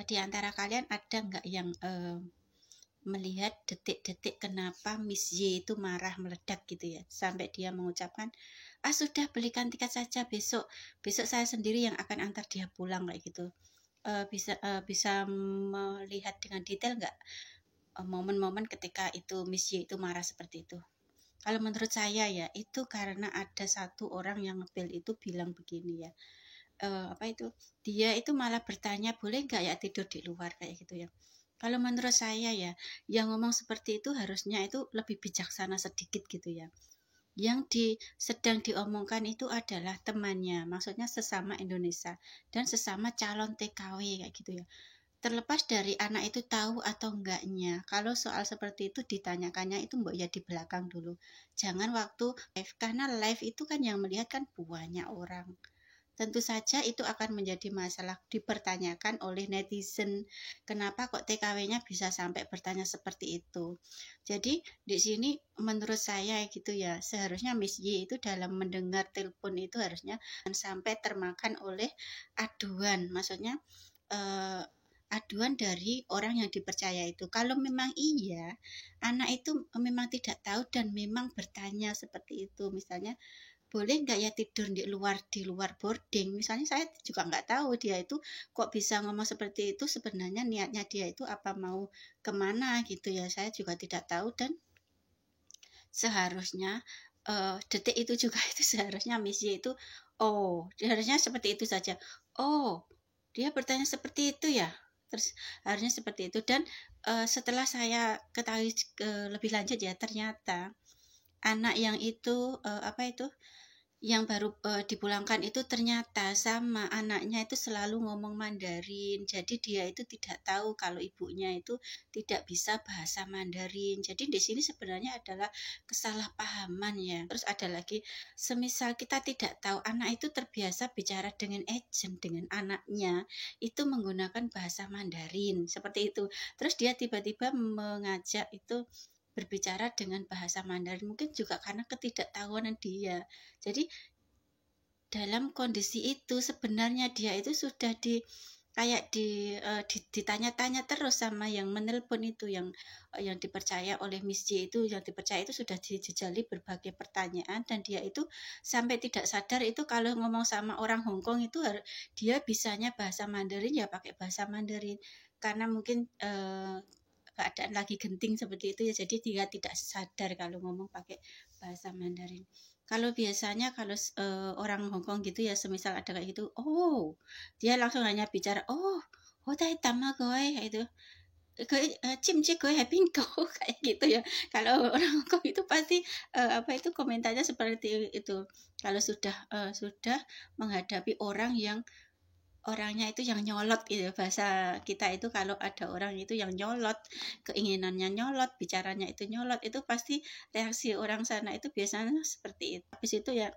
di antara kalian ada nggak yang melihat detik-detik kenapa Miss Y itu marah meledak gitu ya, sampai dia mengucapkan, sudah belikan tiket saja, besok saya sendiri yang akan antar dia pulang kayak gitu. Bisa melihat dengan detail nggak momen-momen ketika itu Miss Y itu marah seperti itu? Kalau menurut saya ya, itu karena ada satu orang yang ngebel itu bilang begini ya, dia itu malah bertanya, boleh nggak ya tidur di luar kayak gitu ya. Kalau menurut saya ya, yang ngomong seperti itu harusnya itu lebih bijaksana sedikit gitu ya. Yang sedang diomongkan itu adalah temannya, maksudnya sesama Indonesia dan sesama calon TKW kayak gitu ya. Terlepas dari anak itu tahu atau enggaknya, kalau soal seperti itu ditanyakannya itu mbok ya di belakang dulu. Jangan waktu live, karena live itu kan yang melihat kan banyak orang. Tentu saja itu akan menjadi masalah dipertanyakan oleh netizen. Kenapa kok TKW-nya bisa sampai bertanya seperti itu? Jadi di sini menurut saya gitu ya, seharusnya Miss Y itu dalam mendengar telepon itu harusnya sampai termakan oleh aduan. Maksudnya aduan dari orang yang dipercaya itu. Kalau memang iya, anak itu memang tidak tahu dan memang bertanya seperti itu. Misalnya, boleh nggak ya tidur di luar boarding, misalnya saya juga nggak tahu dia itu kok bisa ngomong seperti itu, sebenarnya niatnya dia itu apa, mau kemana gitu ya, saya juga tidak tahu. Dan seharusnya detik itu juga itu seharusnya misi itu harusnya seperti itu saja. Dia bertanya seperti itu ya, terus harusnya seperti itu. Dan setelah saya ketahui lebih lanjut ya, ternyata anak yang itu yang baru dipulangkan itu ternyata sama anaknya itu selalu ngomong Mandarin. Jadi dia itu tidak tahu kalau ibunya itu tidak bisa bahasa Mandarin. Jadi di sini sebenarnya adalah kesalahpahaman ya. Terus ada lagi, semisal kita tidak tahu, anak itu terbiasa bicara dengan agent, dengan anaknya itu menggunakan bahasa Mandarin seperti itu. Terus dia tiba-tiba mengajak itu berbicara dengan bahasa Mandarin, mungkin juga karena ketidaktahuan dia. Jadi dalam kondisi itu sebenarnya dia itu sudah ditanya-tanya terus sama yang menelpon itu, yang dipercaya oleh Miss J itu, yang dipercaya itu sudah dijejali berbagai pertanyaan, dan dia itu sampai tidak sadar itu kalau ngomong sama orang Hong Kong itu dia bisanya bahasa Mandarin ya pakai bahasa Mandarin, karena mungkin keadaan lagi genting seperti itu ya, jadi dia tidak sadar kalau ngomong pakai bahasa Mandarin. Kalau biasanya kalau orang Hong Kong gitu ya, semisal ada kayak gitu, dia langsung hanya bicara, tai tama goy itu, cimci goy happy go kayak gitu ya. Kalau orang Hong Kong itu pasti komentarnya seperti itu. Kalau sudah menghadapi orang yang orangnya itu yang nyolot gitu, bahasa kita itu kalau ada orang itu yang nyolot, keinginannya nyolot, bicaranya itu nyolot, itu pasti reaksi orang sana itu biasanya seperti itu. Habis itu ya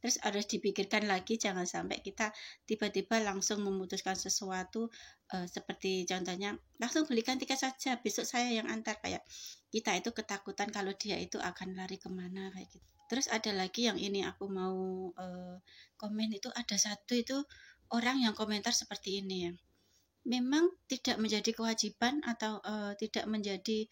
terus harus dipikirkan lagi, jangan sampai kita tiba-tiba langsung memutuskan sesuatu, seperti contohnya langsung belikan tiket saja, besok saya yang antar, kayak kita itu ketakutan kalau dia itu akan lari kemana kayak gitu. Terus ada lagi yang ini aku mau komen, itu ada satu itu orang yang komentar seperti ini ya, memang tidak menjadi kewajiban atau tidak menjadi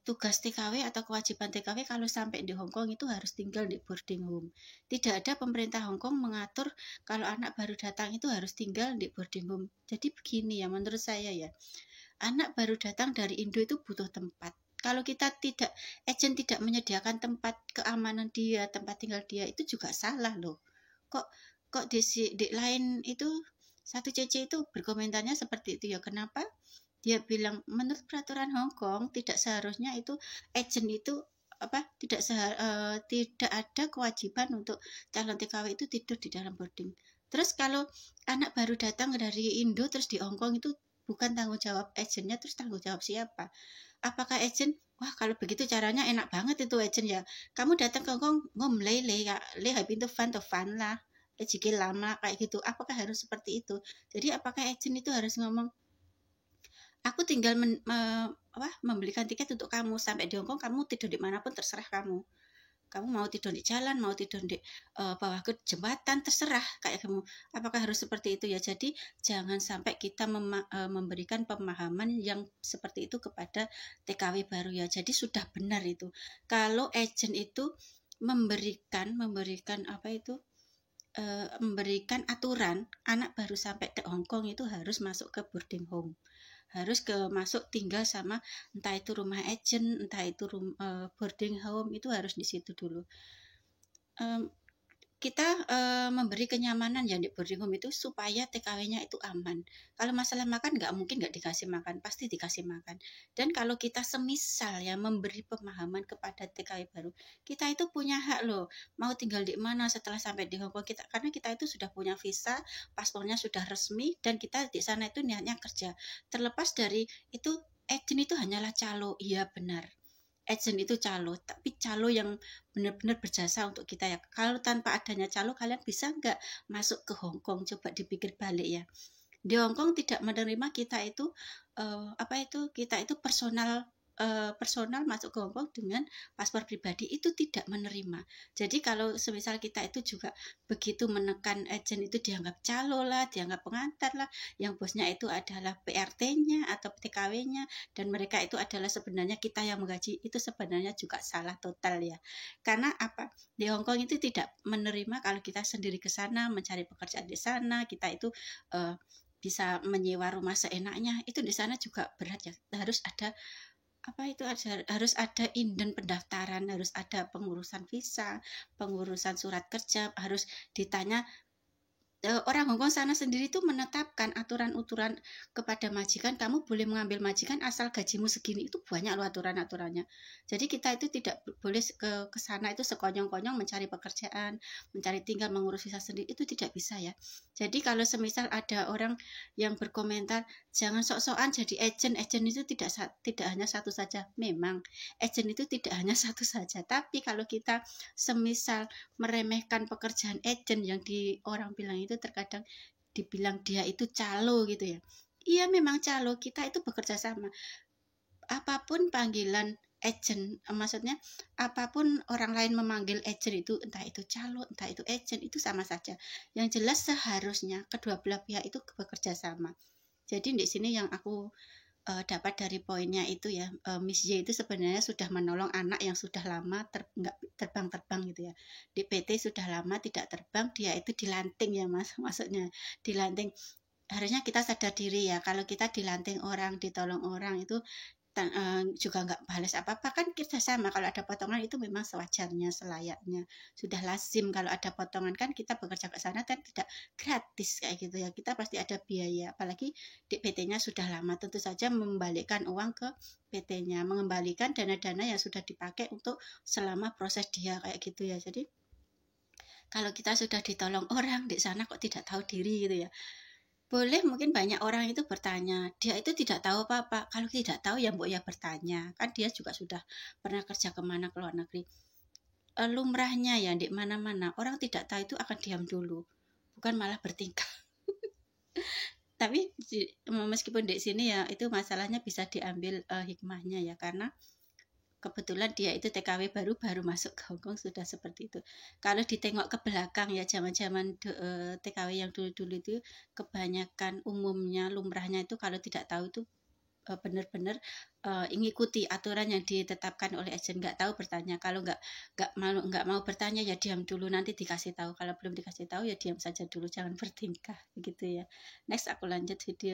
tugas TKW atau kewajiban TKW kalau sampai di Hong Kong itu harus tinggal di boarding home. Tidak ada pemerintah Hong Kong mengatur kalau anak baru datang itu harus tinggal di boarding home. Jadi begini ya, menurut saya ya, anak baru datang dari Indo itu butuh tempat. Kalau kita agent tidak menyediakan tempat keamanan dia, tempat tinggal dia, itu juga salah loh. Kok di lain itu satu CC itu berkomentarnya seperti itu ya. Kenapa? Dia bilang menurut peraturan Hong Kong tidak seharusnya itu agent itu tidak ada kewajiban untuk calon TKW itu tidur di dalam boarding. Terus kalau anak baru datang dari Indo terus di Hong Kong itu bukan tanggung jawab agentnya, terus tanggung jawab siapa? Apakah agent, wah kalau begitu caranya enak banget itu agent ya, kamu datang ke Hong Kong ngomlele ya, le pintu fan lah, jika lama kayak gitu. Apakah harus seperti itu? Jadi apakah agent itu harus ngomong, aku tinggal membelikan tiket untuk kamu sampai di Hong Kong, kamu tidur dimanapun terserah kamu. kamu mau tidur di jalan, mau tidur di bawah ke jembatan, terserah kayak kamu. Apakah harus seperti itu ya? Jadi jangan sampai kita memberikan pemahaman yang seperti itu kepada TKW baru ya. Jadi sudah benar itu. Kalau agent itu memberikan apa itu? Memberikan aturan anak baru sampai ke Hong Kong itu harus masuk ke boarding home, harus masuk tinggal sama entah itu rumah agent, entah itu boarding home, itu harus di situ dulu. Kita memberi kenyamanan ya di boarding home itu supaya TKW-nya itu aman. Kalau masalah makan nggak mungkin nggak dikasih makan, pasti dikasih makan. Dan kalau kita semisal ya memberi pemahaman kepada TKW baru, kita itu punya hak loh, mau tinggal di mana setelah sampai di Hong Kong kita, karena kita itu sudah punya visa, paspornya sudah resmi, dan kita di sana itu niatnya kerja. Terlepas dari itu, agent itu hanyalah calo, iya benar. Agent itu calo, tapi calo yang benar-benar berjasa untuk kita ya. Kalau tanpa adanya calo, kalian bisa nggak masuk ke Hong Kong? Coba dipikir balik ya. Di Hong Kong tidak menerima kita itu kita itu personal masuk ke Hong Kong dengan paspor pribadi, itu tidak menerima. Jadi kalau semisal kita itu juga begitu menekan agent, itu dianggap calo lah, dianggap pengantar lah, yang bosnya itu adalah PRT-nya atau TKW-nya, dan mereka itu adalah sebenarnya kita yang menggaji, itu sebenarnya juga salah total ya. Karena apa? Di Hong Kong itu tidak menerima kalau kita sendiri ke sana mencari pekerjaan di sana, kita itu bisa menyewa rumah seenaknya. Itu di sana juga berat ya. Harus ada harus ada inden pendaftaran, harus ada pengurusan visa, pengurusan surat kerja, harus ditanya. Orang Hongkong sana sendiri itu menetapkan aturan-aturan kepada majikan, kamu boleh mengambil majikan asal gajimu segini, itu banyak loh aturan-aturannya. Jadi kita itu tidak boleh ke sana itu sekonyong-konyong mencari pekerjaan, mencari tinggal, mengurus visa sendiri, itu tidak bisa ya. Jadi kalau semisal ada orang yang berkomentar, jangan sok-sokan jadi agent itu tidak hanya satu saja. Memang agent itu tidak hanya satu saja, tapi kalau kita semisal meremehkan pekerjaan agent yang orang bilang itu terkadang dibilang dia itu calo gitu ya. Iya memang calo, kita itu bekerja sama. Apapun panggilan agent, maksudnya apapun orang lain memanggil agent itu, entah itu calo, entah itu agent, itu sama saja. Yang jelas seharusnya kedua belah pihak itu bekerja sama. Jadi di sini yang aku dapat dari poinnya itu ya, Miss Y itu sebenarnya sudah menolong anak yang sudah lama nggak terbang-terbang gitu ya. Di PT sudah lama tidak terbang, dia itu dilanting ya mas, maksudnya dilanting. Harusnya kita sadar diri ya, kalau kita dilanting orang, ditolong orang itu juga nggak balas apa-apa, kan kita sama. Kalau ada potongan itu memang sewajarnya, selayaknya, sudah lazim. Kalau ada potongan kan kita bekerja ke sana kan tidak gratis kayak gitu ya, kita pasti ada biaya, apalagi di PT-nya sudah lama, tentu saja membalikkan uang ke PT-nya, mengembalikan dana-dana yang sudah dipakai untuk selama proses dia kayak gitu ya. Jadi kalau kita sudah ditolong orang di sana kok tidak tahu diri gitu ya. Boleh mungkin banyak orang itu bertanya, dia itu tidak tahu apa-apa. Kalau tidak tahu ya mbok ya bertanya. Kan dia juga sudah pernah kerja kemana ke luar negeri. Lumrahnya ya di mana-mana orang tidak tahu itu akan diam dulu, bukan malah bertingkah. Tapi meskipun di sini ya itu masalahnya bisa diambil hikmahnya ya, karena kebetulan dia itu TKW baru masuk ke Hong Kong sudah seperti itu. Kalau ditengok ke belakang ya, zaman-zaman TKW yang dulu-dulu itu kebanyakan umumnya lumrahnya itu kalau tidak tahu itu benar-benar mengikuti aturan yang ditetapkan oleh agent. Nggak tahu bertanya, kalau nggak mau bertanya ya diam dulu, nanti dikasih tahu. Kalau belum dikasih tahu ya diam saja dulu, jangan bertingkah begitu ya. Next aku lanjut video.